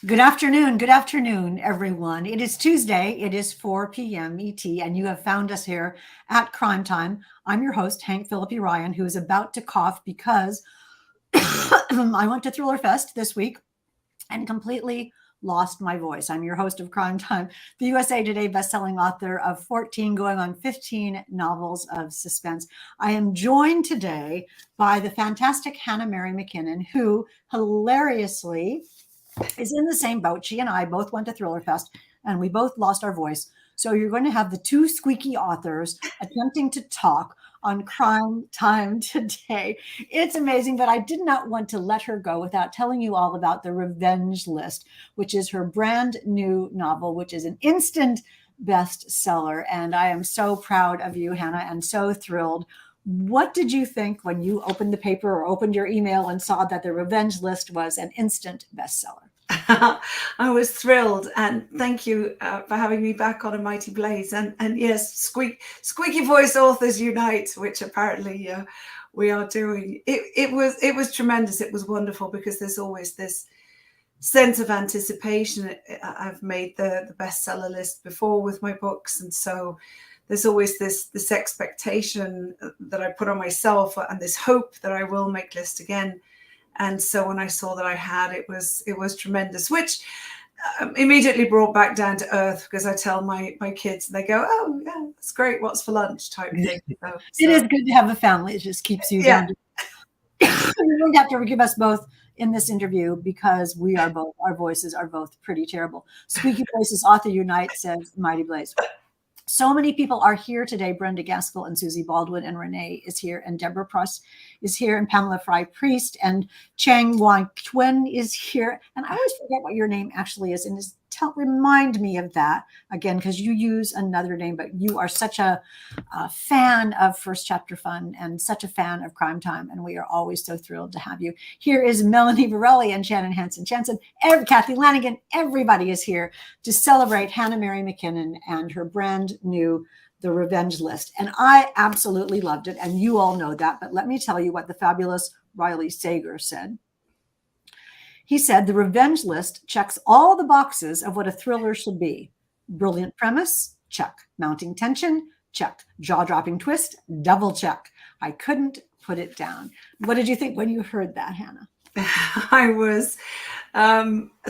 Good afternoon, everyone. It is Tuesday. It is 4 p.m. ET, and you have found us here at Crime Time. I'm your host, Hank Phillippi Ryan, who is about to cough because I went to Thriller Fest this week and completely lost my voice. I'm your host of Crime Time, the USA Today bestselling author of 14 going on 15 novels of suspense. I am joined today by the fantastic Hannah Mary McKinnon, who hilariously is in the same boat. She and I both went to Thriller Fest and we both lost our voice. So you're going to have the two squeaky authors attempting to talk on Crime Time today. It's amazing, but I did not want to let her go without telling you all about The Revenge List, which is her brand new novel, which is an instant bestseller. And I am so proud of you, Hannah, and so thrilled. What did you think when you opened the paper or opened your email and saw that The Revenge List was an instant bestseller? I was thrilled, and thank you for having me back on A Mighty Blaze. And yes, squeaky voice authors unite, which apparently we are doing. It was tremendous. It was wonderful because there's always this sense of anticipation. I've made the bestseller list before with my books, and so there's always this expectation that I put on myself and this hope that I will make list again. And so when I saw that I had, it was tremendous, which immediately brought back down to earth, because I tell my kids and they go, "Oh, yeah, that's great. What's for lunch?" type thing. It is good to have a family. It just keeps you down. You're going to have to forgive us both in this interview because our voices are both pretty terrible. Squeaky Voices Author Unite, says Mighty Blaze. So many people are here today. Brenda Gaskell and Susie Baldwin and Renee is here, and Deborah Pross is here, and Pamela Fry Priest and Chang Wang Twin is here. And I always forget what your name actually is, and remind me of that again, because you use another name, but you are such a fan of First Chapter Fun and such a fan of Crime Time, and we are always so thrilled to have you. Here is Melanie Borelli and Shannon Hansen, Kathy Lanigan. Everybody is here to celebrate Hannah Mary McKinnon and her brand new The Revenge List. And I absolutely loved it, and you all know that, but let me tell you what the fabulous Riley Sager said. He said, "The Revenge List checks all the boxes of what a thriller should be. Brilliant premise, check. Mounting tension, check. Jaw-dropping twist, double check. I couldn't put it down." What did you think when you heard that, Hannah? I was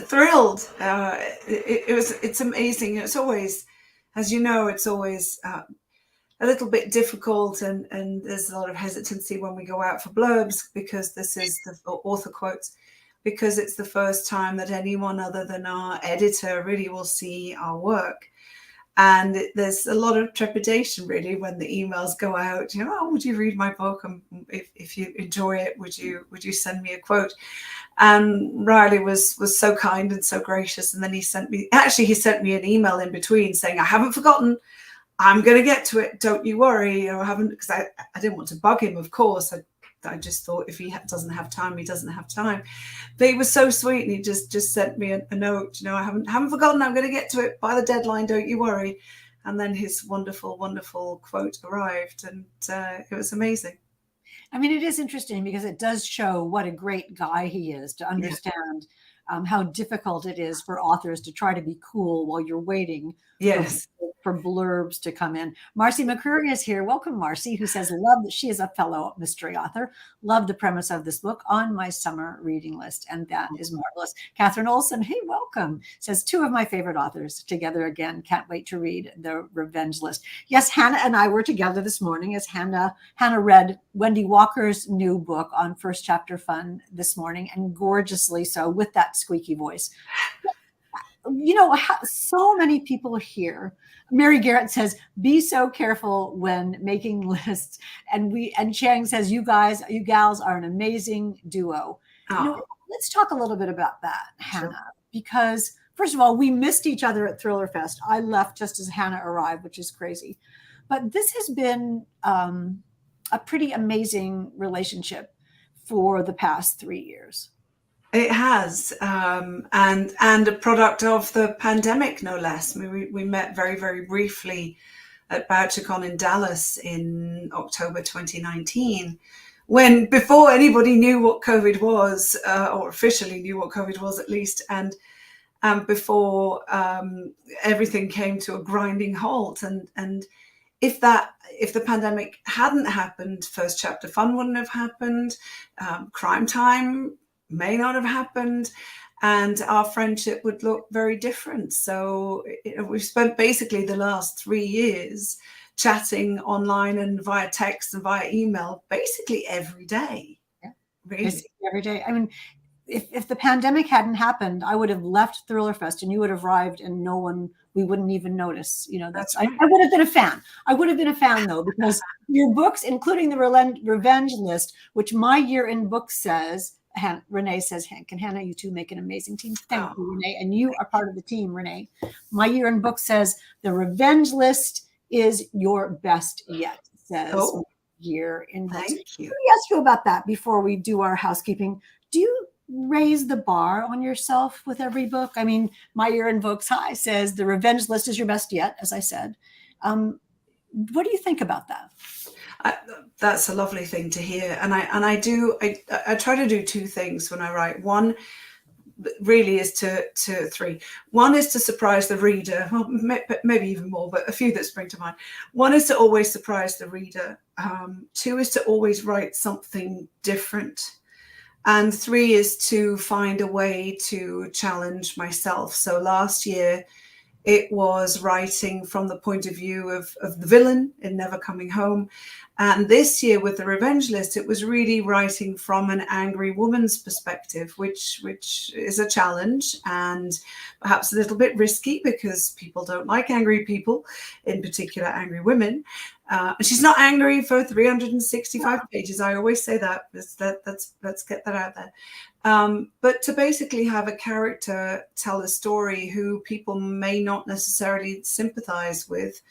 thrilled. It's amazing. It's always, as you know, it's always a little bit difficult, and there's a lot of hesitancy when we go out for blurbs, because this is the author quotes, because it's the first time that anyone other than our editor really will see our work. And there's a lot of trepidation really when the emails go out. "Oh, would you read my book? And if you enjoy it, would you send me a quote?" And Riley was so kind and so gracious. And then he sent me an email in between saying, "I haven't forgotten. I'm going to get to it. Don't you worry." I haven't, because I didn't want to bug him, of course. I just thought if he doesn't have time, he doesn't have time. But he was so sweet, and he just sent me a note. "I haven't forgotten. I'm going to get to it by the deadline. Don't you worry." And then his wonderful, wonderful quote arrived, and it was amazing. I mean, it is interesting because it does show what a great guy he is to understand how difficult it is for authors to try to be cool while you're waiting for blurbs to come in. Marcy McCurry is here. Welcome, Marcy, who says, "Love that she is a fellow mystery author. Love the premise of this book on my summer reading list." And that is marvelous. Catherine Olson, hey, welcome, says, "Two of my favorite authors together again. Can't wait to read The Revenge List." Yes, Hannah and I were together this morning as Hannah read Wendy Walker's new book on First Chapter Fun this morning, and gorgeously so, with that squeaky voice. So many people here. Mary Garrett says, "Be so careful when making lists." And Chang says, you gals are an amazing duo." Let's talk a little bit about that, Hannah, sure. Because first of all, we missed each other at Thriller Fest. I left just as Hannah arrived, which is crazy. But this has been a pretty amazing relationship for the past 3 years. It has, and a product of the pandemic, no less. We met very, very briefly at BoucherCon in Dallas in October 2019, before anybody knew what COVID was, or officially knew what COVID was at least. And before everything came to a grinding halt. And if the pandemic hadn't happened, First Chapter Fun wouldn't have happened, Crime Time may not have happened, and our friendship would look very different. So we've spent basically the last 3 years chatting online and via text and via email basically every day. Yeah. Really. Basically every day. I mean, if the pandemic hadn't happened, I would have left Thriller Fest and you would have arrived and we wouldn't even notice. You know, That's I would have been a fan. I would have been a fan though, because your books, including the Revenge List, which my year in book says, Renee says, Hank and Hannah, you two make an amazing team. Thank you, Renee. And you are part of the team, Renee. My year in book says the Revenge List is your best yet, says year in book. Thank you. Let me ask you about that before we do our housekeeping. Do you raise the bar on yourself with every book? I mean, my year in books high says the Revenge List is your best yet, as I said. What do you think about that? That's a lovely thing to hear. And I try to do two things when I write. One really is three. One is to surprise the reader, well, maybe even more, but a few that spring to mind. One is to always surprise the reader. Two is to always write something different. And three is to find a way to challenge myself. So last year, it was writing from the point of view of the villain in Never Coming Home. And this year with the Revenge List, it was really writing from an angry woman's perspective, which is a challenge and perhaps a little bit risky because people don't like angry people, in particular angry women. And she's not angry for 365 pages. I always say that. Let's get that out there. But to basically have a character tell a story who people may not necessarily sympathize with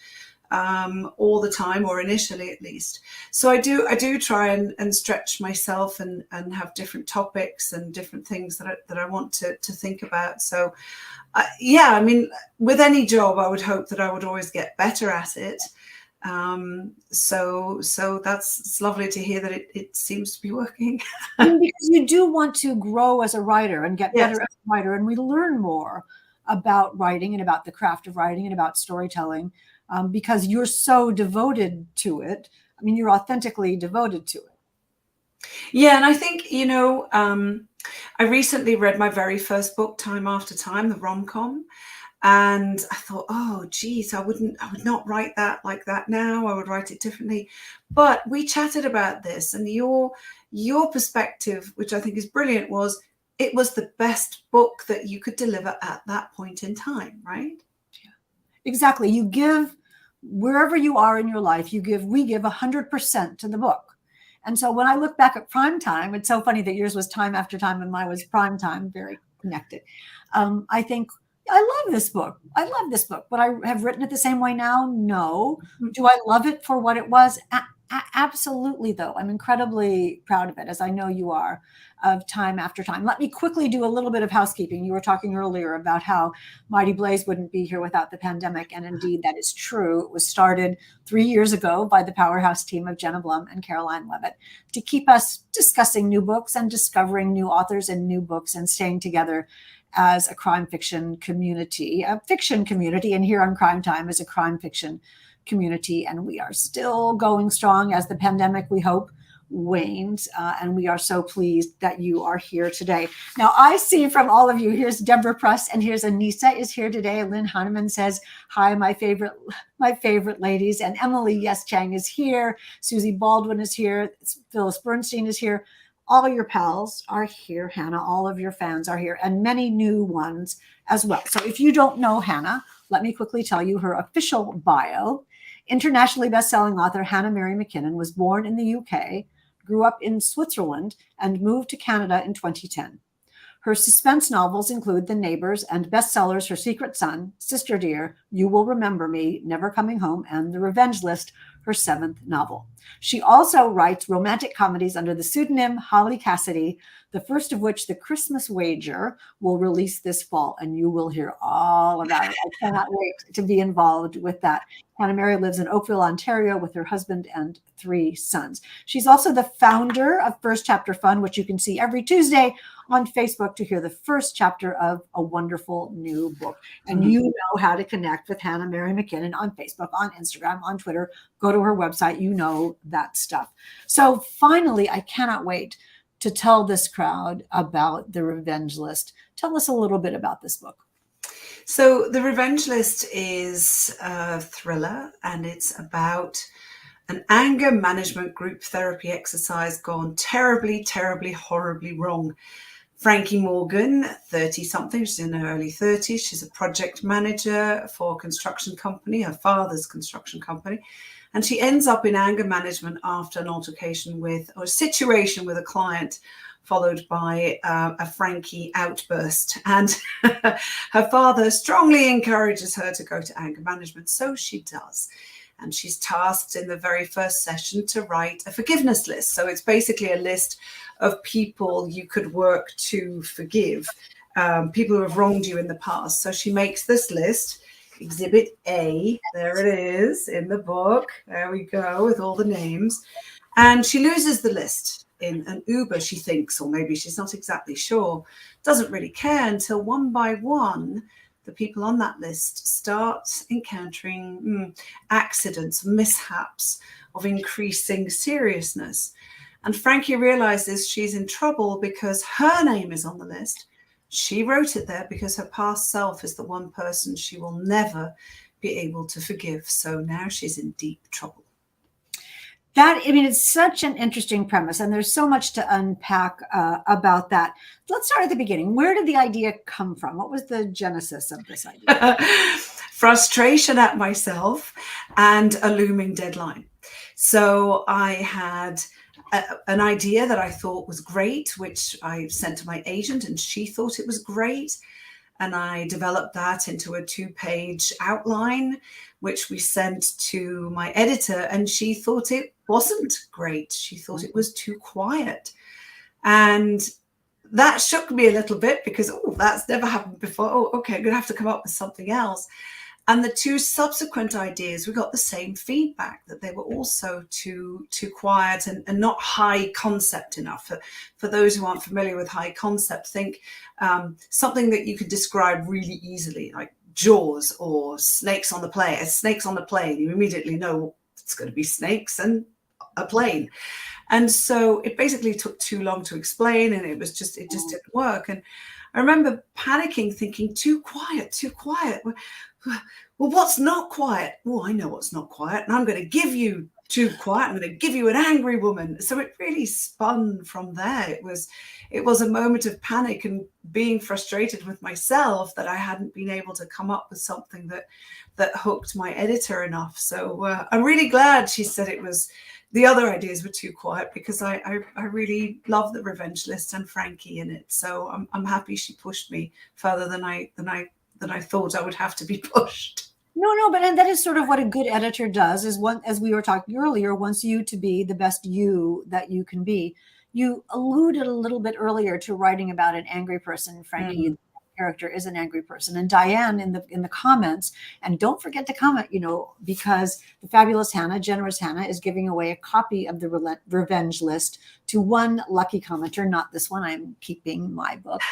all the time, or initially at least. So I do try and stretch myself and have different topics and different things that I want to think about. So yeah, I mean, with any job, I would hope that I would always get better at it. So it's lovely to hear that it seems to be working. Because you do want to grow as a writer and get better as a writer, and we learn more about writing and about the craft of writing and about storytelling, because you're so devoted to it. I mean, you're authentically devoted to it. Yeah, and I think, I recently read my very first book, Time After Time, the rom-com. And I thought, oh, geez, I would not write that like that now. I would write it differently. But we chatted about this, and your perspective, which I think is brilliant, was it was the best book that you could deliver at that point in time, right? Yeah, exactly. You give, wherever you are in your life, we give 100% to the book. And so when I look back at Prime Time, it's so funny that yours was Time After Time and mine was Prime Time, very connected. I think, I love this book. I love this book. Would I have written it the same way now? No. Do I love it for what it was? Absolutely, though. I'm incredibly proud of it, as I know you are, of Time After Time. Let me quickly do a little bit of housekeeping. You were talking earlier about how Mighty Blaze wouldn't be here without the pandemic, and indeed that is true. It was started 3 years ago by the powerhouse team of Jenna Blum and Caroline Levitt to keep us discussing new books and discovering new authors and new books and staying together as a crime fiction community, and here on Crime Time is a crime fiction community. And we are still going strong as the pandemic, we hope, wanes. And we are so pleased that you are here today. Now, I see from all of you, here's Deborah Press and here's Anissa is here today. Lynn Hanneman says, hi, my favorite ladies. And Emily Yes Chang is here. Susie Baldwin is here. Phyllis Bernstein is here. All your pals are here, Hannah. All of your fans are here, and many new ones as well. So if you don't know Hannah, let me quickly tell you her official bio. Internationally best-selling author Hannah Mary McKinnon was born in the UK, grew up in Switzerland, and moved to Canada in 2010. Her suspense novels include The Neighbors and bestsellers Her Secret Son, Sister Dear, You Will Remember Me, Never Coming Home, and The Revenge List, her 7th novel. She also writes romantic comedies under the pseudonym Holly Cassidy, the first of which, The Christmas Wager, will release this fall, and you will hear all about it. I cannot wait to be involved with that. Hannah Mary lives in Oakville, Ontario, with her husband and 3 sons. She's also the founder of First Chapter Fun, which you can see every Tuesday on Facebook to hear the first chapter of a wonderful new book. And you know how to connect with Hannah Mary McKinnon on Facebook, on Instagram, on Twitter. Go to her website. You know that stuff. So finally, I cannot wait to tell this crowd about The Revenge List. Tell us a little bit about this book. So The Revenge List is a thriller, and it's about an anger management group therapy exercise gone terribly, terribly, horribly wrong. Frankie Morgan, 30-something, she's in her early 30s. She's a project manager for a construction company, her father's construction company. And she ends up in anger management after an altercation with, or a situation with a client, followed by a Frankie outburst. And her father strongly encourages her to go to anger management. So she does. And she's tasked in the very first session to write a forgiveness list. So it's basically a list of people you could work to forgive, people who have wronged you in the past. So she makes this list. Exhibit A, there it is in the book. There we go, with all the names. And she loses the list in an Uber, she thinks, or maybe she's not exactly sure. Doesn't really care until one by one, the people on that list start encountering accidents, mishaps of increasing seriousness. And Frankie realizes she's in trouble because her name is on the list. She wrote it there because her past self is the one person she will never be able to forgive. So now she's in deep trouble. It's such an interesting premise, and there's so much to unpack about that. Let's start at the beginning. Where did the idea come from? What was the genesis of this idea? Frustration at myself and a looming deadline. So I had an idea that I thought was great, which I sent to my agent, and she thought it was great. And I developed that into a 2-page outline, which we sent to my editor, and she thought it wasn't great. She thought it was too quiet. And that shook me a little bit because, that's never happened before. Okay, I'm going to have to come up with something else. And the 2 subsequent ideas, we got the same feedback, that they were also too quiet and not high concept enough. For those who aren't familiar with high concept, think something that you could describe really easily, like Jaws or Snakes on the Plane. Snakes on the Plane, you immediately know it's going to be snakes and a plane. And so it basically took too long to explain, and it just didn't work. And I remember panicking, thinking, too quiet. Well, what's not quiet? Oh, I know what's not quiet. And I'm going to give you too quiet. I'm going to give you an angry woman. So it really spun from there. It was a moment of panic and being frustrated with myself that I hadn't been able to come up with something that hooked my editor enough. So I'm really glad she said the other ideas were too quiet, because I really love The Revenge List and Frankie in it. So I'm happy she pushed me further than I thought I would have to be pushed. No, but and that is sort of what a good editor does, is as we were talking earlier, wants you to be the best you that you can be. You alluded a little bit earlier to writing about an angry person. Frankie, the character, is an angry person. And Diane in the comments, and don't forget to comment, because the fabulous Hannah, generous Hannah, is giving away a copy of the Revenge List to one lucky commenter. Not this one. I'm keeping my book,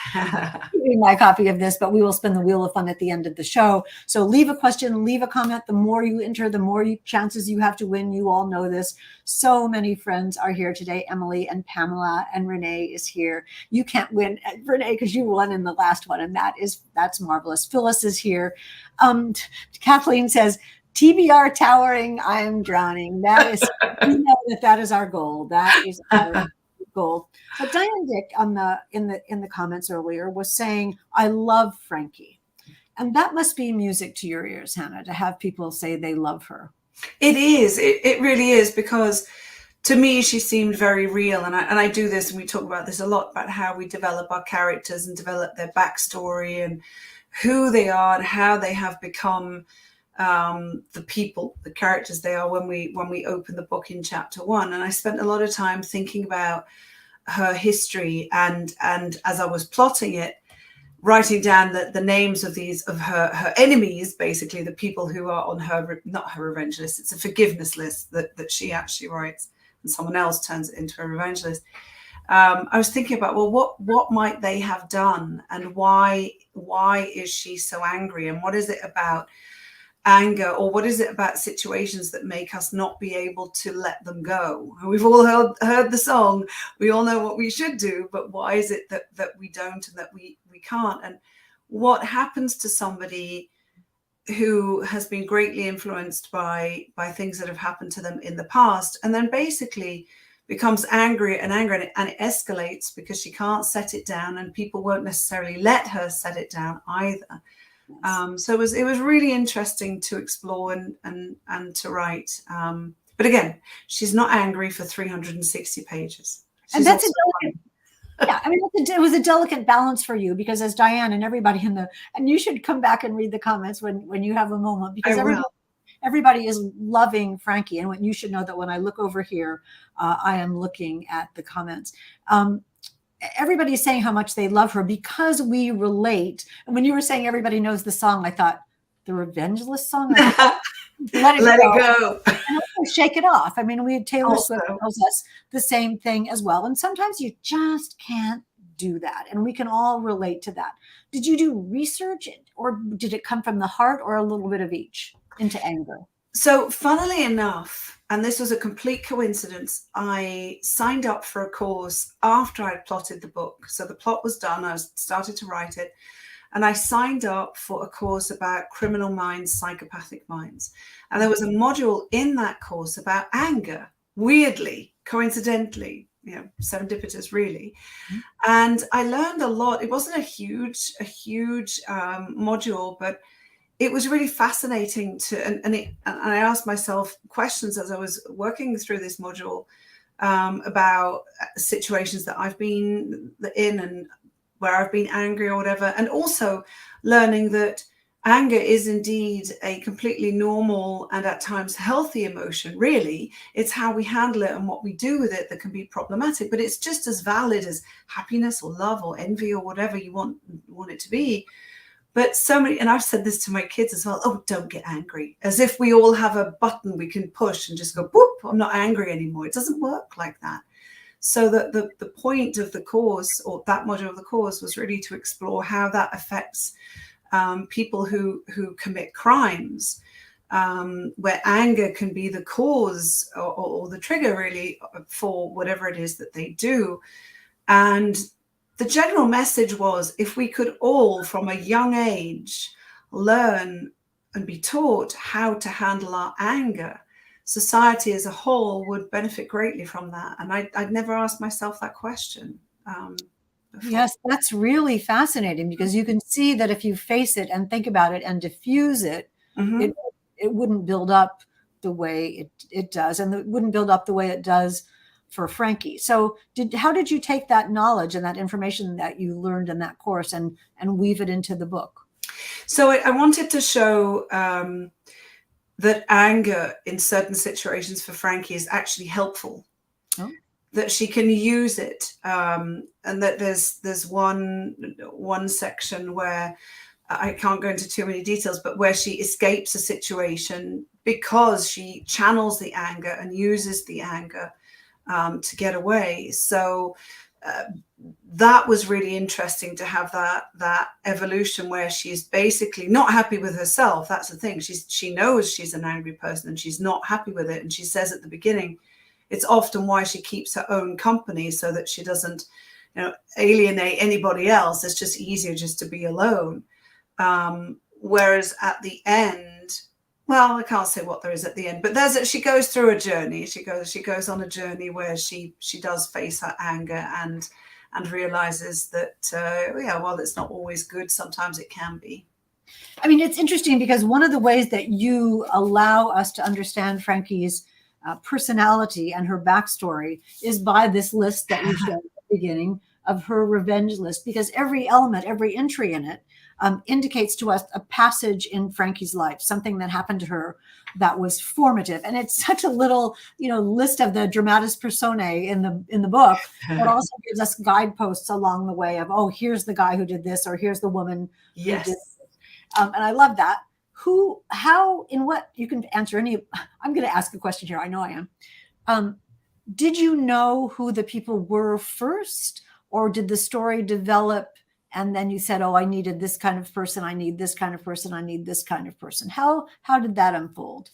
keeping my copy of this, but we will spin the wheel of fun at the end of the show. So leave a question, leave a comment. The more you enter, the more chances you have to win. You all know this. So many friends are here today. Emily and Pamela and Renee is here. You can't win, Renee, because you won in the last one, and that's marvelous. Phyllis is here. Kathleen says, TBR towering, I am drowning. That is, we know that is our goal. That is our goal. But Diane Dick in the comments earlier was saying, I love Frankie. And that must be music to your ears, Hannah, to have people say they love her. It is. It really is, because to me, she seemed very real. And I do this, and we talk about this a lot, about how we develop our characters and develop their backstory and who they are and how they have become the characters they are when we open the book in chapter 1. And I spent a lot of time thinking about her history, and as I was plotting it, writing down the names of her enemies, basically the people who are on not her revenge list. It's a forgiveness list that she actually writes, and someone else turns it into a revenge list. I was thinking about, well, what might they have done, and why is she so angry, and what is it about anger, or what is it about situations that make us not be able to let them go? And we've all heard the song, we all know what we should do, but why is it that we don't, and that we can't? And what happens to somebody who has been greatly influenced by things that have happened to them in the past, and then basically becomes angry and it escalates because she can't set it down, and people won't necessarily let her set it down either. So it was really interesting to explore and to write. But again, she's not angry for 360 pages. And that's a delicate, yeah, I mean, it was a delicate balance for you, because as Diane and everybody and you should come back and read the comments when you have a moment, because everybody is loving Frankie. And you should know that when I look over here, I am looking at the comments. Everybody is saying how much they love her because we relate. And when you were saying everybody knows the song, I thought, the Revengeless song? Let it go. And also Shake It Off. I mean, Taylor Swift tells us the same thing as well. And sometimes you just can't do that. And we can all relate to that. Did you do research, or did it come from the heart, or a little bit of each into anger? So funnily enough, and this was a complete coincidence, I signed up for a course after I'd plotted the book. So the plot was done. I started to write it. And I signed up for a course about criminal minds, psychopathic minds. And there was a module in that course about anger, weirdly, coincidentally, serendipitous, really. And I learned a lot. It wasn't a huge module, but it was really fascinating and I asked myself questions as I was working through this module about situations that I've been in and where I've been angry or whatever, and also learning that anger is indeed a completely normal and at times healthy emotion. Really, it's how we handle it and what we do with it that can be problematic, but it's just as valid as happiness or love or envy or whatever you want it to be. But so many, and I've said this to my kids as well, oh, don't get angry, as if we all have a button we can push and just go, whoop, I'm not angry anymore. It doesn't work like that. So that the point of the course, or that module of the course, was really to explore how that affects people who commit crimes, where anger can be the cause or the trigger really for whatever it is that they do. And the general message was, if we could all from a young age learn and be taught how to handle our anger, society as a whole would benefit greatly from that. And I'd never asked myself that question. Yes, that's really fascinating, because you can see that if you face it and think about it and diffuse it, it wouldn't build up the way it does, and it wouldn't build up the way it does for Frankie. So how did you take that knowledge and that information that you learned in that course and weave it into the book? So I wanted to show that anger in certain situations for Frankie is actually helpful, that she can use it, and that there's one section where I can't go into too many details, but where she escapes a situation because she channels the anger and uses the anger to get away. So that was really interesting to have that evolution where she's basically not happy with herself. That's the thing. She knows she's an angry person and she's not happy with it. And she says at the beginning, it's often why she keeps her own company, so that she doesn't, alienate anybody else. It's just easier just to be alone. Whereas at the end, well, I can't say what there is at the end, but she goes through a journey. She goes on a journey where she does face her anger and realizes that, well, it's not always good. Sometimes it can be. I mean, it's interesting because one of the ways that you allow us to understand Frankie's personality and her backstory is by this list that you showed at the beginning of her revenge list, because every element, every entry in it indicates to us a passage in Frankie's life, something that happened to her that was formative. And it's such a little, list of the dramatis personae in the book, but also gives us guideposts along the way of, oh, here's the guy who did this, or here's the woman who did this. And I love that. Who, how, in what, you can answer any, I'm going to ask a question here. I know I am. did you know who the people were first, or did the story develop and then you said, oh, I needed this kind of person, I need this kind of person, I need this kind of person? How did that unfold?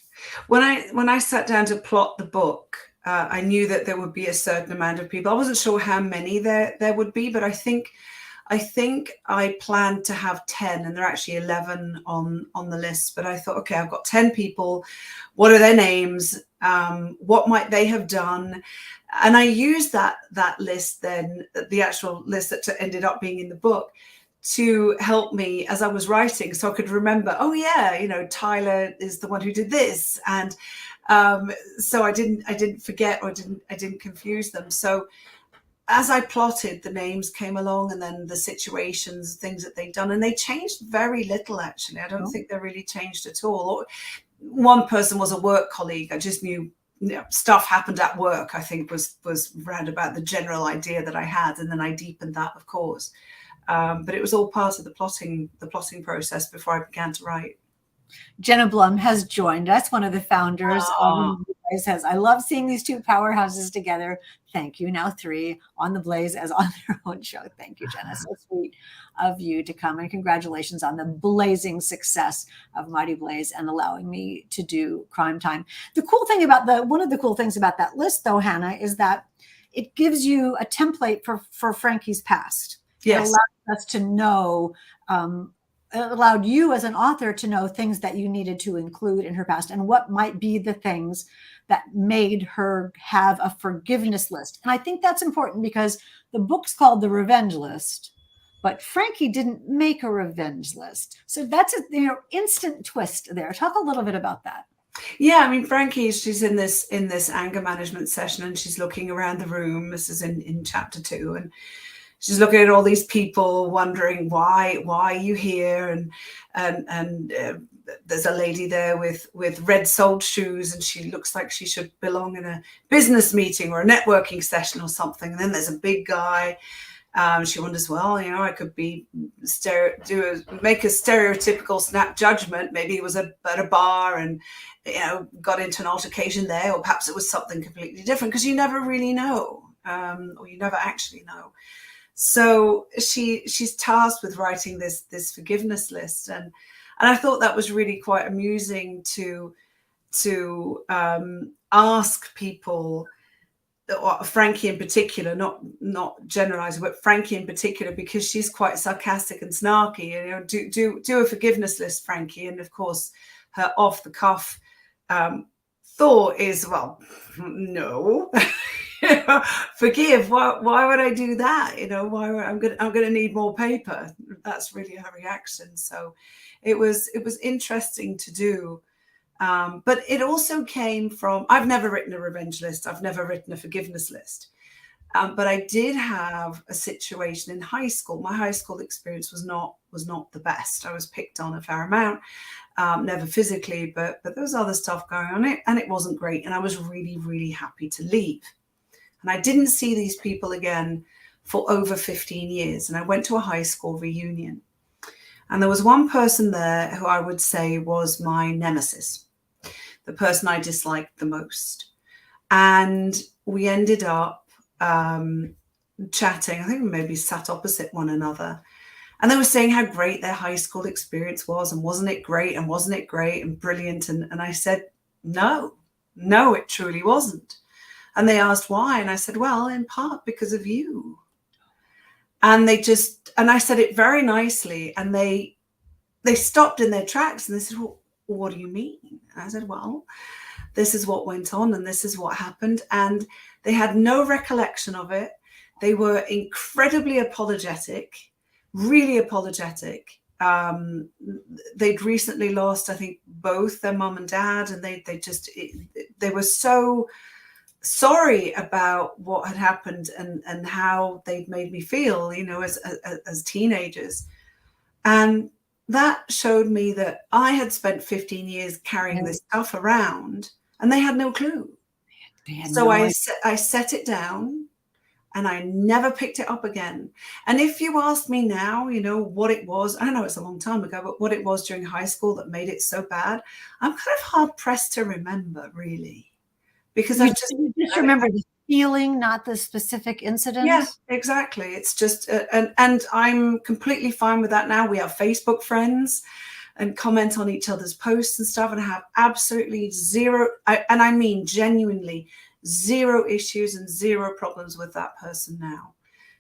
When I sat down to plot the book, I knew that there would be a certain amount of people. I wasn't sure how many there would be, but I think I planned to have 10, and there are actually 11 on the list. But I thought, okay, I've got 10 people. What are their names? What might they have done? And I used that list then, the actual list that ended up being in the book, to help me as I was writing, so I could remember, oh yeah, you know, Tyler is the one who did this, and so I didn't forget, or I didn't confuse them. So as I plotted, the names came along, and then the situations, things that they'd done, and they changed very little, actually. I don't think they really changed at all. One person was a work colleague. I just knew, you know, stuff happened at work, I think was round about the general idea that I had, and then I deepened that, of course. But it was all part of the plotting process before I began to write. Jenna Blum has joined us, one of the founders of The Blaze. Says, I love seeing these two powerhouses together. Thank you. Now 3 on The Blaze as on their own show. Thank you, Jenna. So sweet of you to come, and congratulations on the blazing success of Mighty Blaze and allowing me to do Crime Time. The cool thing about one of the cool things about that list, though, Hannah, is that it gives you a template for Frankie's past. Yes. It allows us to know, it allowed you as an author to know things that you needed to include in her past and what might be the things that made her have a forgiveness list. And I think that's important because the book's called The Revenge List, but Frankie didn't make a revenge list. So that's a instant twist there. Talk a little bit about that. Yeah, I mean, Frankie, she's in this anger management session, and she's looking around the room. This is in chapter 2, and she's looking at all these people, wondering why are you here? And there's a lady there with red soled shoes, and she looks like she should belong in a business meeting or a networking session or something. And then there's a big guy. She wonders, well, you know, I could make a stereotypical snap judgment. Maybe he was at a bar and, you know, got into an altercation there, or perhaps it was something completely different, because you never really know, or you never actually know. So she's tasked with writing this forgiveness list, and I thought that was really quite amusing to ask people, or Frankie in particular, not generalizing, but Frankie in particular, because she's quite sarcastic and snarky. You know, do a forgiveness list, Frankie. And of course, her off the cuff thought is, well, no. Forgive. Why would I do that? You know, I'm gonna need more paper. That's really her reaction. So it was interesting to do. But it also came from, I've never written a revenge list. I've never written a forgiveness list. But I did have a situation in high school. My high school experience was not the best. I was picked on a fair amount, never physically, but there was other stuff going on, and it wasn't great. And I was really, really happy to leave. And I didn't see these people again for over 15 years. And I went to a high school reunion. And there was one person there who I would say was my nemesis, the person I disliked the most. And we ended up chatting. I think we maybe sat opposite one another. And they were saying how great their high school experience was, and wasn't it great, and wasn't it great and brilliant. And I said, no, it truly wasn't. And they asked why. And I said, well, in part because of you. And I said it very nicely. And they stopped in their tracks, and they said, well, what do you mean? And I said, well, this is what went on, and this is what happened. And they had no recollection of it. They were incredibly apologetic, really apologetic. They'd recently lost, I think, both their mum and dad. And they were so sorry about what had happened and how they'd made me feel, you know, as teenagers. And that showed me that I had spent 15 years carrying this stuff around, and they had no clue. So I set it down, and I never picked it up again. And if you ask me now, you know, what it was, I know it's a long time ago, but what it was during high school that made it so bad, I'm kind of hard pressed to remember, really. Because I just remember feeling, not the specific incident. Yeah, exactly. It's just, and I'm completely fine with that now. We have Facebook friends and comment on each other's posts and stuff, and I have absolutely zero, and I mean genuinely zero issues and zero problems with that person now,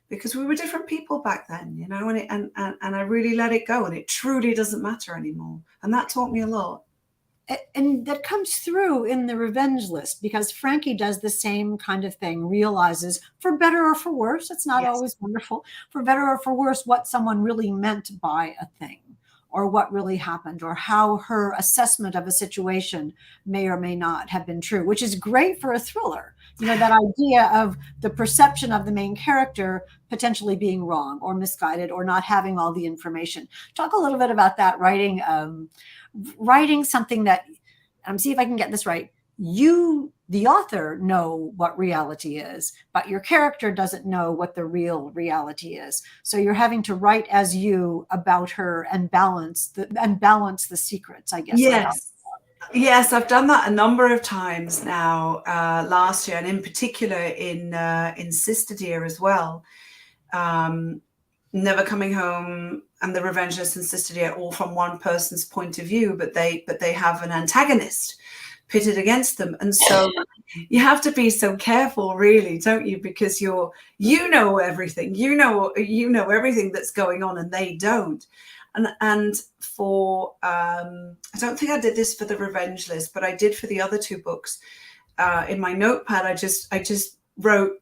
because we were different people back then, you know, and I really let it go, and it truly doesn't matter anymore. And that taught me a lot. And that comes through in the revenge list, because Frankie does the same kind of thing, realizes, for better or for worse, it's not always wonderful, for better or for worse, what someone really meant by a thing, or what really happened, or how her assessment of a situation may or may not have been true, which is great for a thriller. You know, that idea of the perception of the main character potentially being wrong or misguided or not having all the information. Talk a little bit about that, writing something that, see if I can get this right. You, the author, know what reality is, but your character doesn't know what the real reality is. So you're having to write as you about her and balance the secrets, I guess. Yes, I've done that a number of times now, last year, and in particular in Sister Dear as well. Never Coming Home and The Revenge List and Sister Dear, all from one person's point of view, but they have an antagonist pitted against them, and so you have to be so careful, really, don't you? Because you know everything, you know everything that's going on, and they don't. And for I don't think I did this for The Revenge List, but I did for the other two books. In my notepad, I just wrote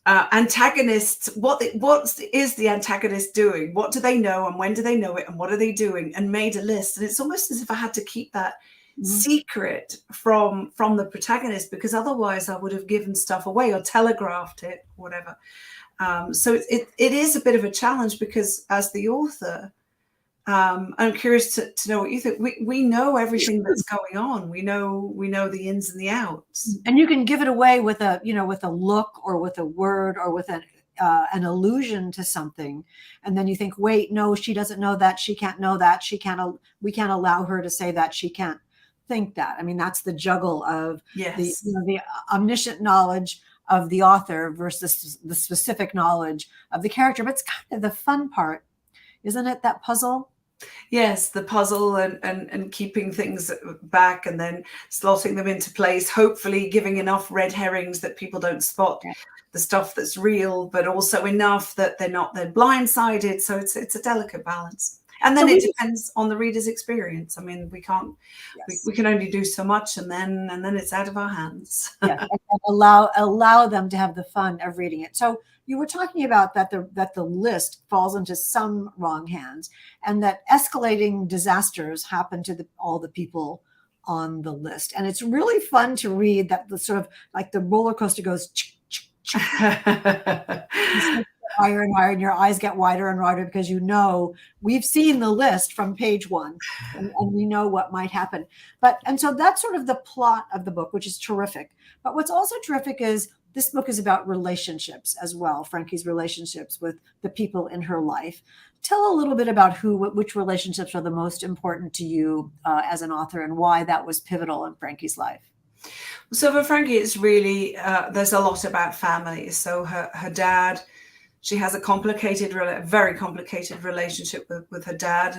antagonists. What is the antagonist doing? What do they know, and when do they know it, and what are they doing? And made a list. And it's almost as if I had to keep that secret from the protagonist, because otherwise I would have given stuff away or telegraphed it, whatever. So it is a bit of a challenge, because as the author, I'm curious to know what you think. We know everything that's going on. We know the ins and the outs. And you can give it away with a look, or with a word, or with an allusion to something, and then you think, wait, no, she doesn't know that. She can't know that. We can't allow her to say that. She can't think that. I mean, that's the juggle of the omniscient knowledge of the author versus the specific knowledge of the character. But it's kind of the fun part, isn't it? That puzzle. Yes, the puzzle and keeping things back and then slotting them into place, hopefully giving enough red herrings that people don't spot the stuff that's real, but also enough that they're blindsided. So it's a delicate balance. And then it depends on the reader's experience. I mean, we can't, we can only do so much, and then it's out of our hands. And allow them to have the fun of reading it. So you were talking about that the list falls into some wrong hands, and that escalating disasters happen to all the people on the list. And it's really fun to read that, the sort of like the roller coaster goes higher and higher, and your eyes get wider and wider, because we've seen the list from page 1, and we know what might happen. And so that's sort of the plot of the book, which is terrific. But what's also terrific is this book is about relationships as well, Frankie's relationships with the people in her life. Tell a little bit about which relationships are the most important to you as an author, and why that was pivotal in Frankie's life. So for Frankie, it's really, there's a lot about family. So her dad, she has a very complicated relationship with her dad,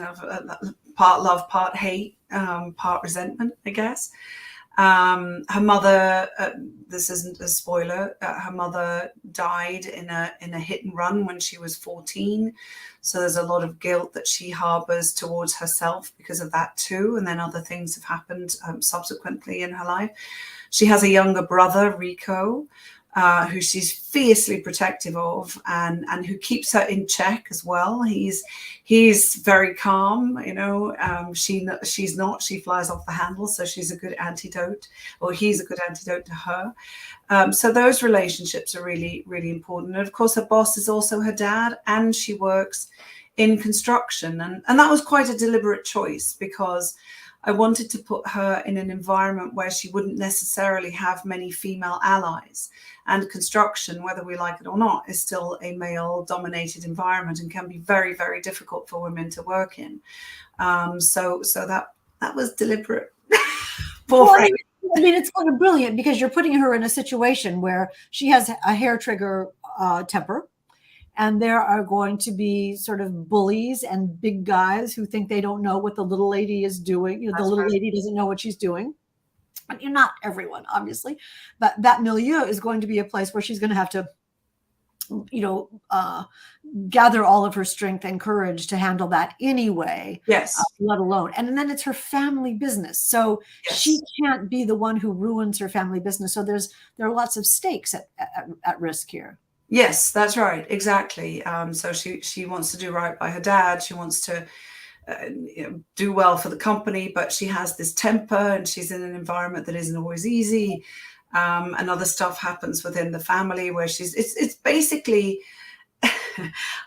part love, part hate, part resentment, I guess. Her mother, this isn't a spoiler, her mother died in a hit and run when she was 14. So there's a lot of guilt that she harbors towards herself because of that too. And then other things have happened subsequently in her life. She has a younger brother, Rico, who she's fiercely protective of, and who keeps her in check as well. He's very calm, she's not. She flies off the handle, so she's a good antidote, or he's a good antidote to her. So those relationships are really, really important. And of course, her boss is also her dad, and she works in construction, and that was quite a deliberate choice, because I wanted to put her in an environment where she wouldn't necessarily have many female allies. And construction, whether we like it or not, is still a male-dominated environment and can be very, very difficult for women to work in. So that was deliberate. I mean, it's kind of brilliant because you're putting her in a situation where she has a hair trigger temper, and there are going to be sort of bullies and big guys who think they don't know what the little lady is doing. You know, the little lady doesn't know what she's doing. And not everyone, obviously, but that milieu is going to be a place where she's going to have to, you know, gather all of her strength and courage to handle that anyway. Yes. Let alone, and then it's her family business, so she can't be the one who ruins her family business. So there are lots of stakes at risk here. Yes, that's right. Exactly. So she wants to do right by her dad. She wants to do well for the company, but she has this temper, and she's in an environment that isn't always easy. And other stuff happens within the family where it's basically,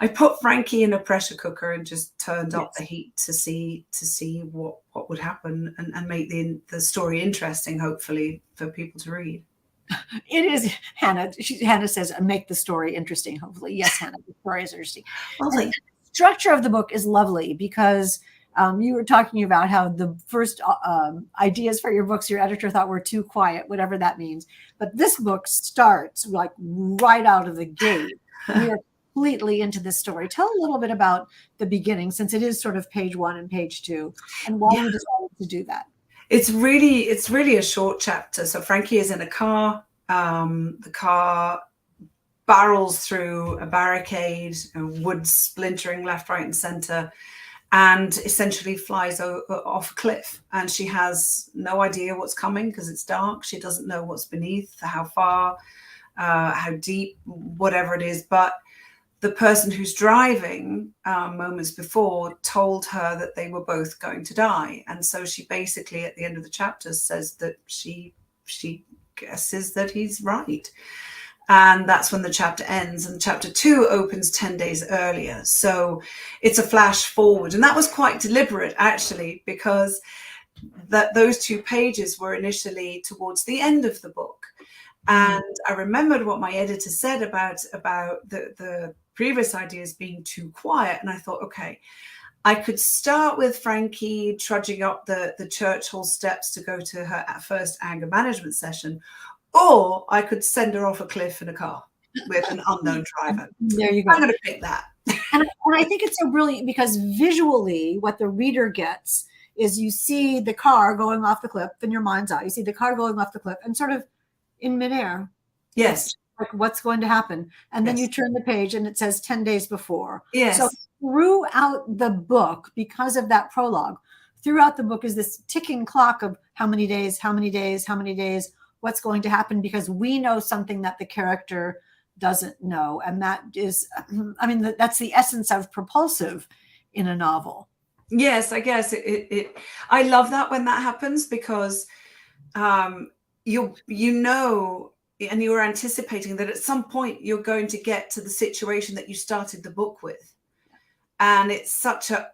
I put Frankie in a pressure cooker and just turned up the heat to see what would happen and make the story interesting, hopefully, for people to read. It is, Hannah. Hannah says, make the story interesting, hopefully. Yes, Hannah, the story is interesting. Lovely. The structure of the book is lovely because you were talking about how the first ideas for your books, your editor thought were too quiet, whatever that means. But this book starts like right out of the gate. We are completely into this story. Tell a little bit about the beginning, since it is sort of page 1 and page 2, and why you decided to do that. It's really a short chapter. So Frankie is in a car. The car barrels through a barricade, wood splintering left, right, and center, and essentially flies off a cliff. And she has no idea what's coming because it's dark. She doesn't know what's beneath, how far, how deep, whatever it is. But the person who's driving moments before told her that they were both going to die. And so she basically, at the end of the chapter, says that she guesses that he's right. And that's when the chapter ends. And chapter 2 opens 10 days earlier. So it's a flash forward. And that was quite deliberate, actually, because those 2 pages were initially towards the end of the book. And I remembered what my editor said about the previous ideas being too quiet. And I thought, okay, I could start with Frankie trudging up the church hall steps to go to her first anger management session, or I could send her off a cliff in a car with an unknown driver. There you go. I'm going to pick that. And I think it's so brilliant because visually what the reader gets is you see the car going off the cliff in your mind's eye. You see the car going off the cliff and sort of in midair. Yes. Like what's going to happen. And then you turn the page and it says 10 days before. Yes. So throughout the book, because of that prologue, throughout the book is this ticking clock of how many days, what's going to happen, because we know something that the character doesn't know. And that is, I mean, that's the essence of propulsive in a novel. Yes, I guess I love that when that happens, because you know, and you're anticipating that at some point you're going to get to the situation that you started the book with. And it's such a,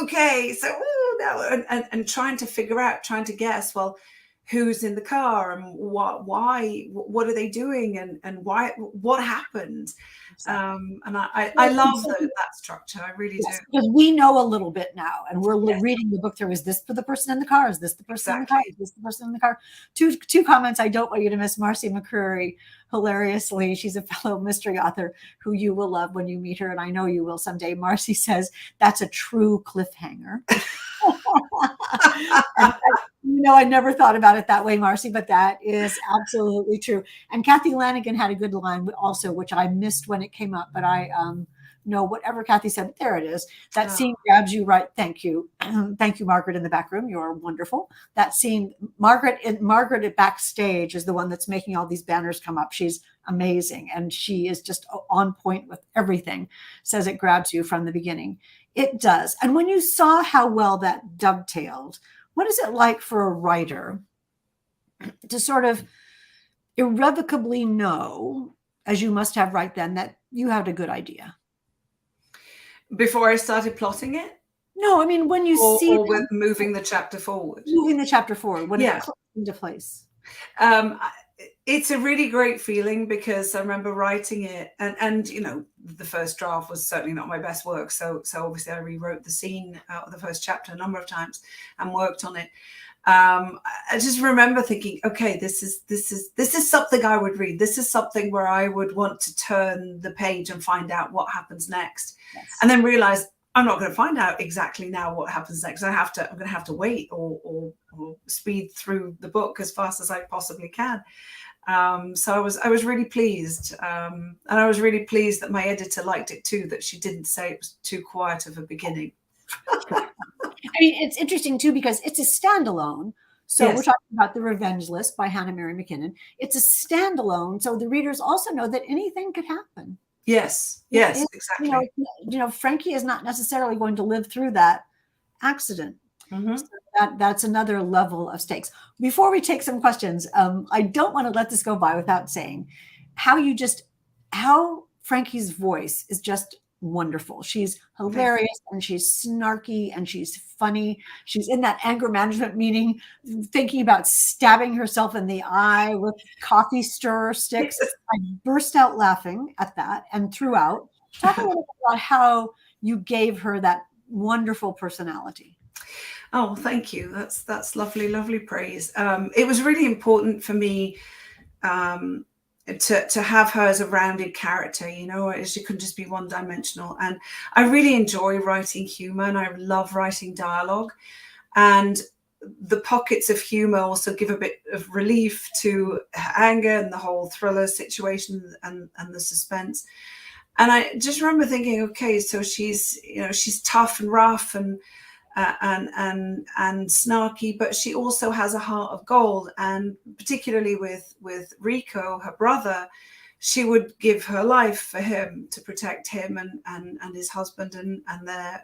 okay, so, no, and trying to guess, well, who's in the car and what are they doing and why, what happened. Exactly. And I love that structure. I really do. Because we know a little bit now, and we're reading the book through. Is this for the person in the car? Is this the person in the car? Is this the person in the car? Two comments I don't want you to miss. Marcy McCreary, hilariously, she's a fellow mystery author who you will love when you meet her, and I know you will someday. Marcy says that's a true cliffhanger. And, I never thought about it that way, Marcy, but that is absolutely true. And Kathy Lanigan had a good line also, which I missed when it came up, but I know whatever Kathy said, there it is. That scene grabs you right. Thank you. Thank you, Margaret, in the back room. You're wonderful. That scene, Margaret at backstage is the one that's making all these banners come up. She's amazing. And she is just on point with everything. Says it grabs you from the beginning. It does. And when you saw how well that dovetailed, what is it like for a writer to sort of irrevocably know, as you must have right then, that you had a good idea? Before I started plotting it? No, I mean, when you see... Or with moving the chapter forward? Moving the chapter forward, when it clicks into place. It's a really great feeling, because I remember writing it, and the first draft was certainly not my best work. So obviously I rewrote the scene out of the first chapter a number of times and worked on it. I just remember thinking, okay, this is something I would read. This is something where I would want to turn the page and find out what happens next. Yes. And then realize I'm not going to find out exactly now what happens next. I'm going to have to wait or speed through the book as fast as I possibly can. So I was really pleased, and I was really pleased that my editor liked it too, that she didn't say it was too quiet of a beginning. I mean, it's interesting too, because it's a standalone. So yes. We're talking about The Revenge List by Hannah Mary McKinnon. It's a standalone, so the readers also know that anything could happen. Yes, yes, exactly. Frankie is not necessarily going to live through that accident. Mm-hmm. So that's another level of stakes. Before we take some questions, I don't want to let this go by without saying how Frankie's voice is just wonderful. She's hilarious and she's snarky and she's funny. She's in that anger management meeting thinking about stabbing herself in the eye with coffee stirrer sticks. I burst out laughing at that and throughout. Talk a little bit about how you gave her that wonderful personality. Oh, thank you. That's lovely, lovely praise. It was really important for me to have her as a rounded character. She couldn't just be one-dimensional. And I really enjoy writing humor, and I love writing dialogue. And the pockets of humor also give a bit of relief to her anger and the whole thriller situation and the suspense. And I just remember thinking, okay, so she's tough and rough and snarky, but she also has a heart of gold. And particularly with Rico, her brother, she would give her life for him, to protect him and his husband and their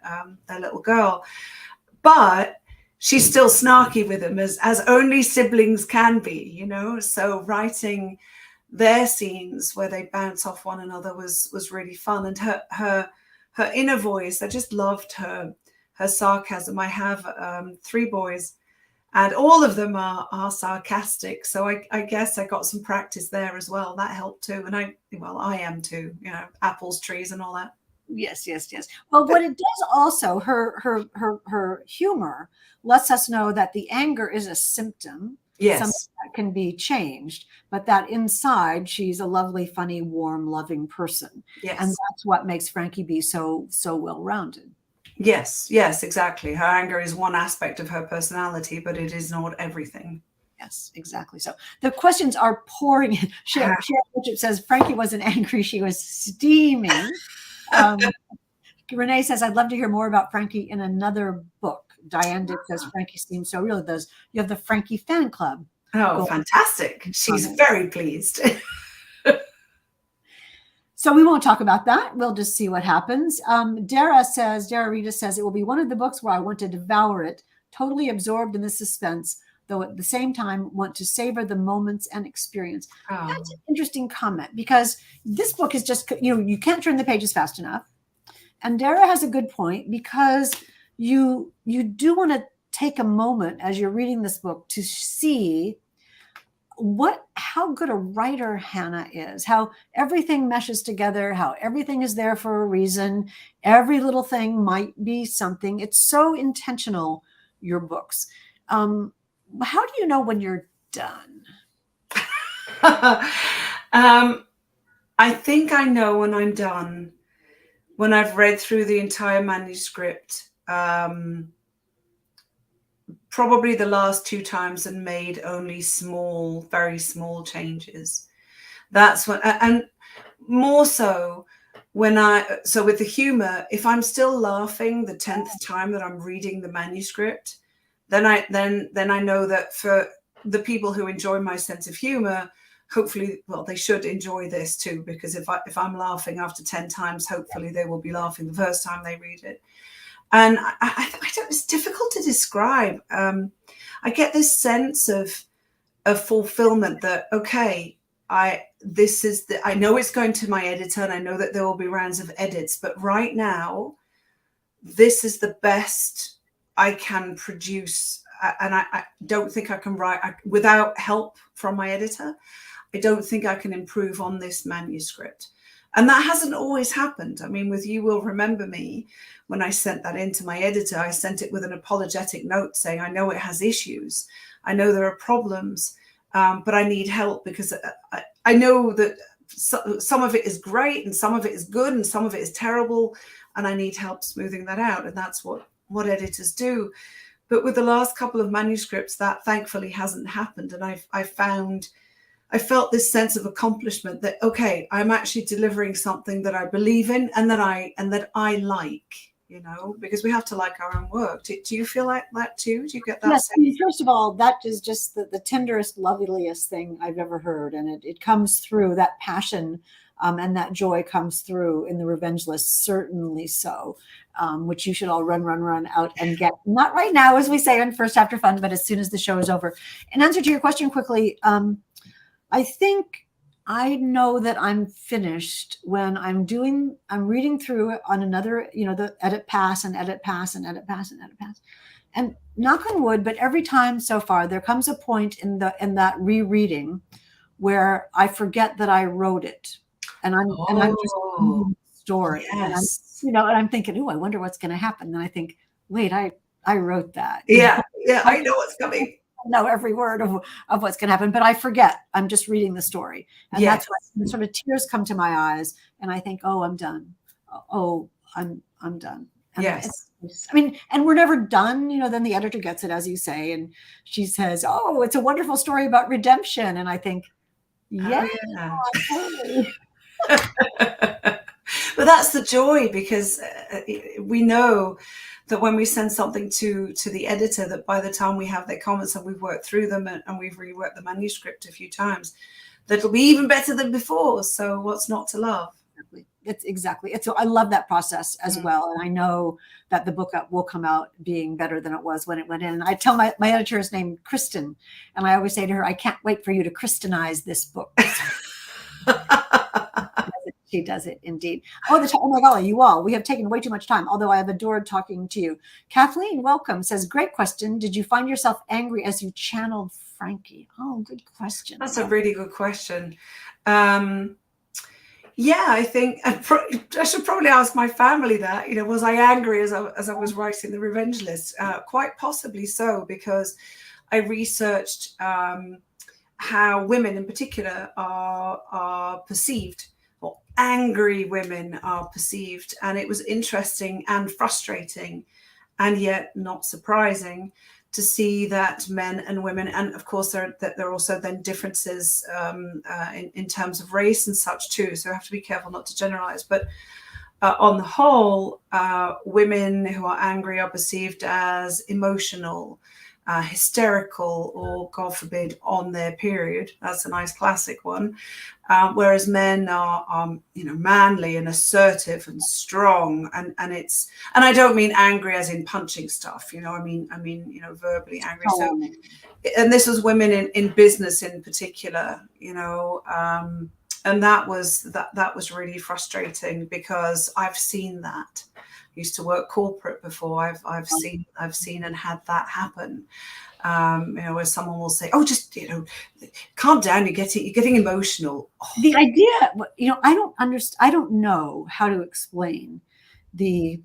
little girl. But she's still snarky with him, as only siblings can be, So writing their scenes where they bounce off one another was really fun. And her inner voice, I just loved her sarcasm. I have 3 boys, and all of them are sarcastic. So I guess I got some practice there as well. That helped too. And I am too, apples, trees and all that. Yes. Well, what it does also, her humor lets us know that the anger is a symptom. Yes. Something that can be changed, but that inside she's a lovely, funny, warm, loving person. Yes. And that's what makes Frankie be so well-rounded. Yes, exactly. Her anger is one aspect of her personality, but it is not everything. Yes, exactly. So the questions are pouring in. Sharon Bishop says Frankie wasn't angry, she was steaming. Renee says, I'd love to hear more about Frankie in another book. Diane Dick says Frankie seems so real. You have the Frankie fan club. Oh, fantastic. She's very pleased. So we won't talk about that. We'll just see what happens. Dara Rita says, it will be one of the books where I want to devour it, totally absorbed in the suspense, though at the same time want to savor the moments and experience. Oh. That's an interesting comment, because this book is just, you can't turn the pages fast enough. And Dara has a good point, because you do want to take a moment as you're reading this book to see how good a writer Hannah is, how everything meshes together, how everything is there for a reason. Every little thing might be something. It's so intentional, your books. How do you know when you're done? I think I know when I'm done, when I've read through the entire manuscript, probably the last 2 times, and made only very small changes. That's when, and more so so with the humor, if I'm still laughing the 10th time that I'm reading the manuscript, then I know that for the people who enjoy my sense of humor, hopefully, they should enjoy this too, because if I'm laughing after 10 times, hopefully they will be laughing the first time they read it. And I don't, it's difficult to describe. I get this sense of fulfillment that, okay, I know it's going to my editor, and I know that there will be rounds of edits, but right now, this is the best I can produce. And I don't think I can write without help from my editor. I don't think I can improve on this manuscript. And that hasn't always happened. I mean, with You Will Remember Me, when I sent that in to my editor, I sent it with an apologetic note saying, I know it has issues. I know there are problems, but I need help because I know that some of it is great and some of it is good and some of it is terrible. And I need help smoothing that out. And that's what editors do. But with the last couple of manuscripts, that thankfully hasn't happened. And I felt this sense of accomplishment that, okay, I'm actually delivering something that I believe in and that I like, you know, because we have to like our own work. Do you feel like that too? Do you get that? Yes. I mean, first of all, that is just the tenderest, loveliest thing I've ever heard. And it comes through, that passion and that joy comes through in The Revenge List, certainly so, which you should all run out and get. Not right now, as we say on First After Fun, but as soon as the show is over. In answer to your question quickly, I think I know that I'm finished when I'm reading through it on another, you know, the edit pass and edit pass and edit pass and edit pass. And knock on wood, but every time so far, there comes a point in that rereading where I forget that I wrote it. And I'm just reading the story. Yes. And I'm thinking, oh, I wonder what's going to happen. And I think, wait, I wrote that. Yeah, I know what's coming. Know every word of what's going to happen, but I forget. I'm just reading the story, and that's why sort of tears come to my eyes, and I think, oh, I'm done. Oh, I'm done. And yes. I mean, and we're never done. You know, then the editor gets it, as you say, and she says, "Oh, it's a wonderful story about redemption," and I think, yeah. Totally. But that's the joy, because we know that when we send something to the editor, that by the time we have their comments and we've worked through them and we've reworked the manuscript a few times, that'll be even better than before. So what's not to love? It's I love that process as well. And I know that the book will come out being better than it was when it went in. And I tell my editor is named Kristen, and I always say to her, I can't wait for you to Christianize this book. She does it indeed. Oh my golly, you all, we have taken way too much time, although I have adored talking to you. Kathleen, welcome, says, great question. Did you find yourself angry as you channeled Frankie? Oh, good question. That's a really good question. Yeah, I think I should probably ask my family that, was I angry as I was writing The Revenge List? Quite possibly so, because I researched how women in particular are perceived, or angry women are perceived. And it was interesting and frustrating, and yet not surprising, to see that men and women, and of course there are also then differences in terms of race and such too. So I have to be careful not to generalize. But on the whole, women who are angry are perceived as emotional, hysterical, or God forbid, on their period. That's a nice classic one. Whereas men are manly and assertive and strong, and I don't mean angry as in punching stuff, I mean verbally angry. So, and this was women in business in particular, and that was really frustrating, because I've seen that. Used to work corporate before. I've seen and had that happen. Where someone will say, "Oh, just calm down. You're getting emotional." Oh. The idea, I don't understand. I don't know how to explain the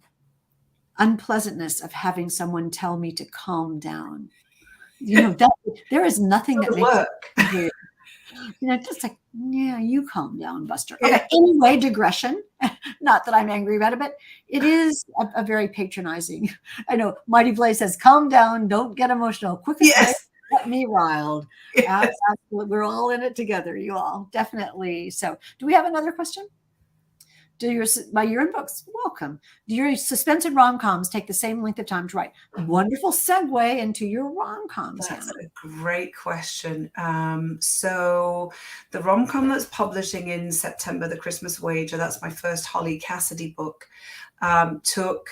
unpleasantness of having someone tell me to calm down. That there is nothing that makes it weird. Just like, yeah, you calm down, Buster. Okay. Yeah. Anyway, digression. Not that I'm angry about it, but it is a very patronizing. I know Mighty Blaze says, calm down, don't get emotional. Quickest way, get me riled. Yes. Absolutely. We're all in it together, you all. Definitely. So do we have another question? You're in books. Welcome. Do your suspense and rom-coms take the same length of time to write? Wonderful segue into your rom-coms. That's a great question. So the rom-com that's publishing in September, The Christmas Wager, that's my first Holly Cassidy book, took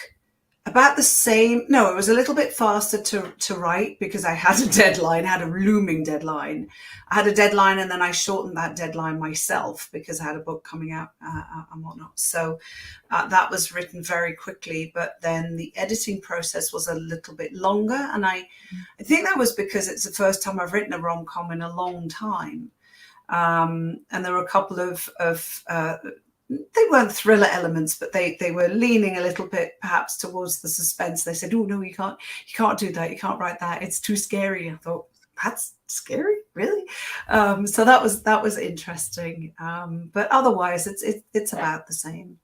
about the same. No, it was a little bit faster to write, because I had a deadline, had a looming deadline. I had a deadline, and then I shortened that deadline myself, because I had a book coming out and whatnot. So that was written very quickly, but then the editing process was a little bit longer. And I think that was because it's the first time I've written a rom-com in a long time. And there were a couple of they weren't thriller elements, but they were leaning a little bit perhaps towards the suspense. They said, "Oh no, you can't do that. You can't write that. It's too scary." I thought, that's scary, really? So that was interesting. But otherwise, it's about the same.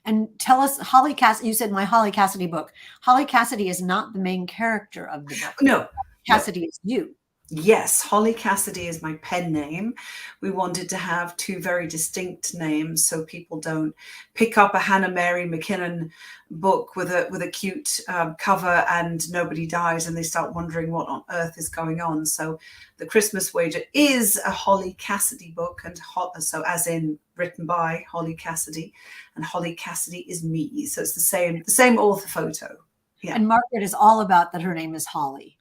And tell us, Holly Cassidy, you said my Holly Cassidy book. Holly Cassidy is not the main character of the book. No. Cassidy is you. Yes, Holly Cassidy is my pen name. We wanted to have two very distinct names so people don't pick up a Hannah Mary McKinnon book with a cute cover and nobody dies and they start wondering what on earth is going on. So the Christmas Wager is a Holly Cassidy book, and so as in written by Holly Cassidy, and Holly Cassidy is me. So it's the same author photo. Yeah. And Margaret is all about that her name is Holly.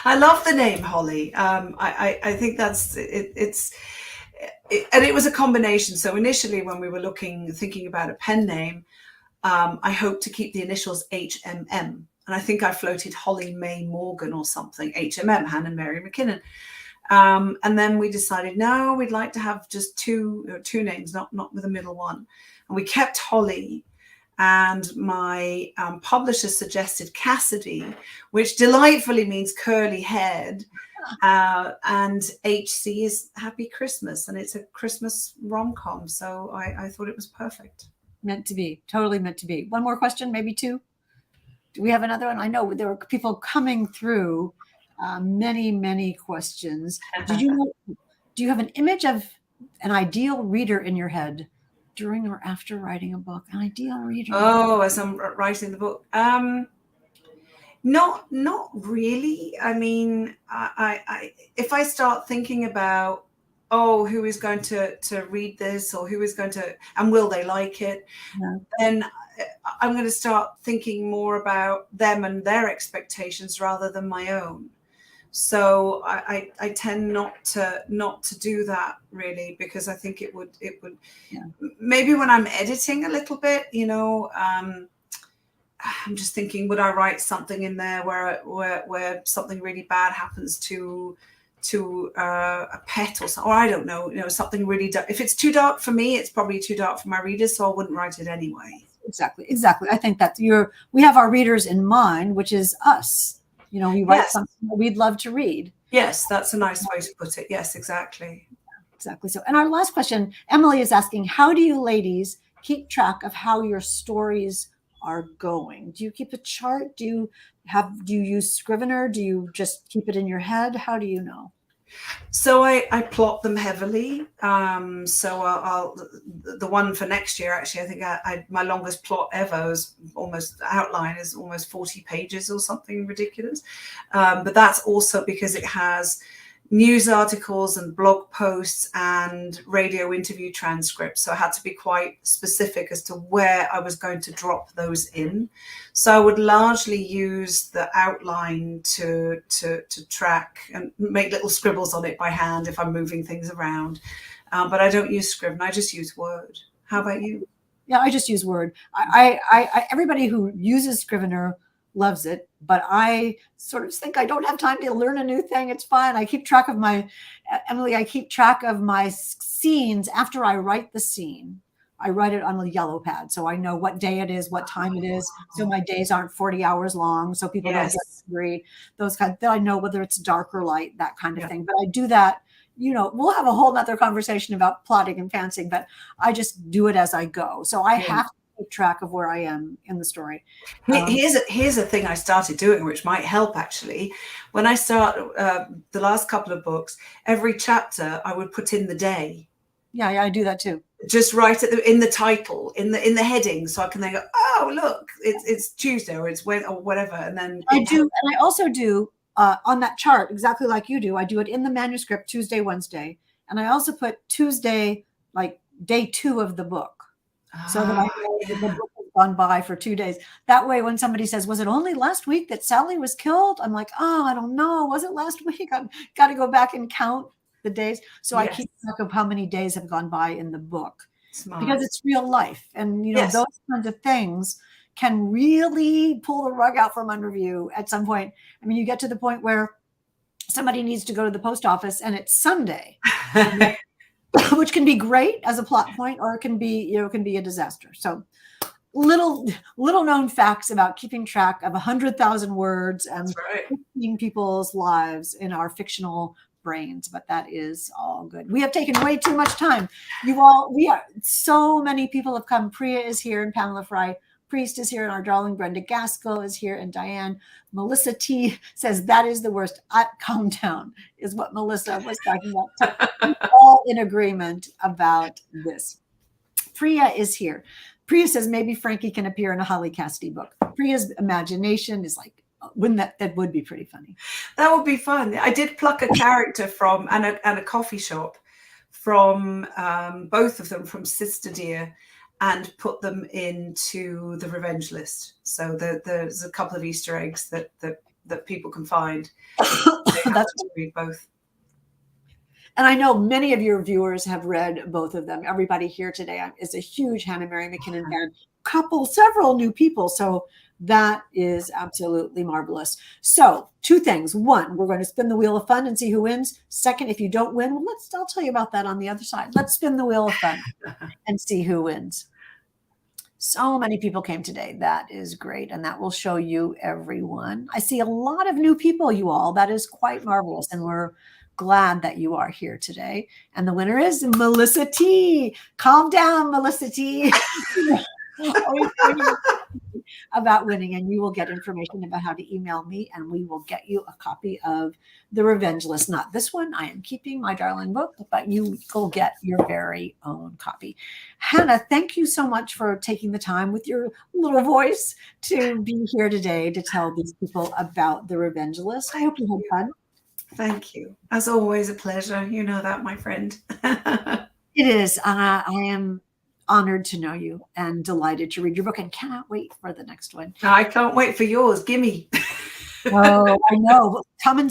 I love the name Holly. I think that's it. And it was a combination. So initially, when we were thinking about a pen name, I hoped to keep the initials HMM, and I think I floated Holly May Morgan or something. HMM, Hannah Mary McKinnon. And then we decided, no, we'd like to have just two names, not with a middle one. And we kept Holly. And my publisher suggested Cassidy, which delightfully means curly head. And HC is Happy Christmas. And it's a Christmas rom-com. So I thought it was perfect. Meant to be. Totally meant to be. One more question, maybe two. Do we have another one? I know there were people coming through many questions. Do you have an image of an ideal reader in your head during or after writing a book? An ideal reader? Oh, as I'm writing the book, not really. I mean, I if I start thinking about, who is going to read this, or who is going to, and will they like it, then I'm going to start thinking more about them and their expectations rather than my own. So I tend not to do that really, because I think it would maybe when I'm editing a little bit, I'm just thinking, would I write something in there where something really bad happens to a pet or something, or I don't know, something really dark. If it's too dark for me, it's probably too dark for my readers, so I wouldn't write it anyway. Exactly. I think that we have our readers in mind, which is us. We write something that we'd love to read. Yes, that's a nice way to put it. Yes, exactly. Exactly. So, and our last question, Emily is asking, how do you ladies keep track of how your stories are going? Do you keep a chart? Do you use Scrivener? Do you just keep it in your head? How do you know? So I plot them heavily. So I'll the one for next year, actually, I think my longest plot ever was outline is almost 40 pages or something ridiculous. But that's also because it has news articles and blog posts and radio interview transcripts. So I had to be quite specific as to where I was going to drop those in. So I would largely use the outline to track and make little scribbles on it by hand if I'm moving things around. But I don't use Scrivener, I just use Word. How about you? Yeah, I just use Word. I everybody who uses Scrivener loves it, but I sort of think I don't have time to learn a new thing. It's fine. I keep track of my scenes after I write the scene. I write it on a yellow pad, so I know what day it is, what time it is. So my days aren't 40 hours long, so people don't get hungry. Those kind. Then I know whether it's dark or light, that kind of thing. But I do that. We'll have a whole nother conversation about plotting and fancying, but I just do it as I go. So I have to keep track of where I am in the story. Here's a thing I started doing, which might help actually. When I start the last couple of books, every chapter I would put in the day. Yeah, I do that too. Just write it in the title, in the heading, so I can then go, oh look, it's Tuesday or it's Wednesday or whatever, and then I do, and I also do on that chart exactly like you do. I do it in the manuscript Tuesday, Wednesday, and I also put Tuesday like day 2 of the book. So that I know that the book has gone by for 2 days. That way, when somebody says, was it only last week that Sally was killed? I'm like, I don't know. Was it last week? I've got to go back and count the days. So I keep track of how many days have gone by in the book. Smart. Because it's real life. And, those kinds of things can really pull the rug out from under you at some point. I mean, you get to the point where somebody needs to go to the post office and it's Sunday, which can be great as a plot point, or it can be, it can be a disaster. So little known facts about keeping track of 100,000 words and 15 people's lives in our fictional brains, but that is all good. We have taken way too much time. So many people have come. Priya is here and Pamela Fry Priest is here, and our darling Brenda Gaskell is here, and Diane. Melissa T says that is the worst. Calm down is what Melissa was talking about. We're all in agreement about this. Priya is here. Priya says maybe Frankie can appear in a Holly Cassidy book. Priya's imagination is like, wouldn't that would be pretty funny. That would be fun. I did pluck a character from and a coffee shop from both of them from Sister Dear, and put them into the Revenge List. So there's a couple of Easter eggs that people can find. That's to read both. And I know many of your viewers have read both of them. Everybody here today is a huge Hannah Mary McKinnon fan. Several new people. So that is absolutely marvelous. So 2 things. 1, we're going to spin the wheel of fun and see who wins. 2nd, if you don't win, well, I'll tell you about that on the other side. Let's spin the wheel of fun and see who wins. So many people came today. That is great. And that will show you everyone. I see a lot of new people, you all. That is quite marvelous. And we're glad that you are here today. And the winner is Melissa T. Calm down, Melissa T. About winning, and you will get information about how to email me, and we will get you a copy of The Revenge List. Not this one. I am keeping my darling book, but you will get your very own copy. Hannah, thank you so much for taking the time with your little voice to be here today to tell these people about The Revenge List. I hope you had fun. Thank you. As always, a pleasure. You know that, my friend. It is. I am honored to know you and delighted to read your book, and cannot wait for the next one. I can't wait for yours. Gimme. Oh, I know. Coming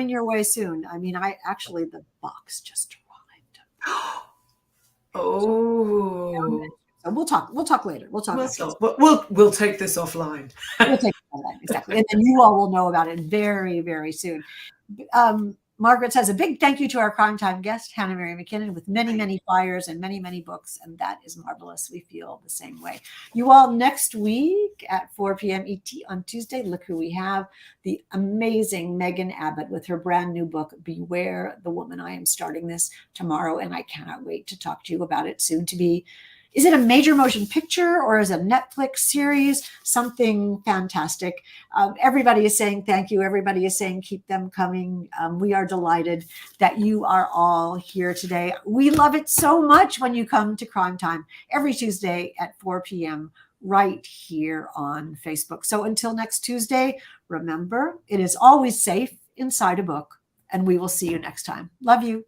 your way soon. I mean, the box just arrived. Oh. So we'll talk later. We'll take this offline. We'll take it offline, exactly. And then you all will know about it very, very soon. Margaret says a big thank you to our Crime Time guest, Hannah Mary McKinnon, with many, many flyers and many, many books. And that is marvelous. We feel the same way. You all, next week at 4 p.m. ET on Tuesday, look who we have. The amazing Megan Abbott with her brand new book, Beware the Woman. I am starting this tomorrow, and I cannot wait to talk to you about it soon to be. Is it a major motion picture or is it a Netflix series? Something fantastic. Everybody is saying thank you. Everybody is saying keep them coming. We are delighted that you are all here today. We love it so much when you come to Crime Time every Tuesday at 4 p.m. right here on Facebook. So until next Tuesday, remember, it is always safe inside a book, and we will see you next time. Love you.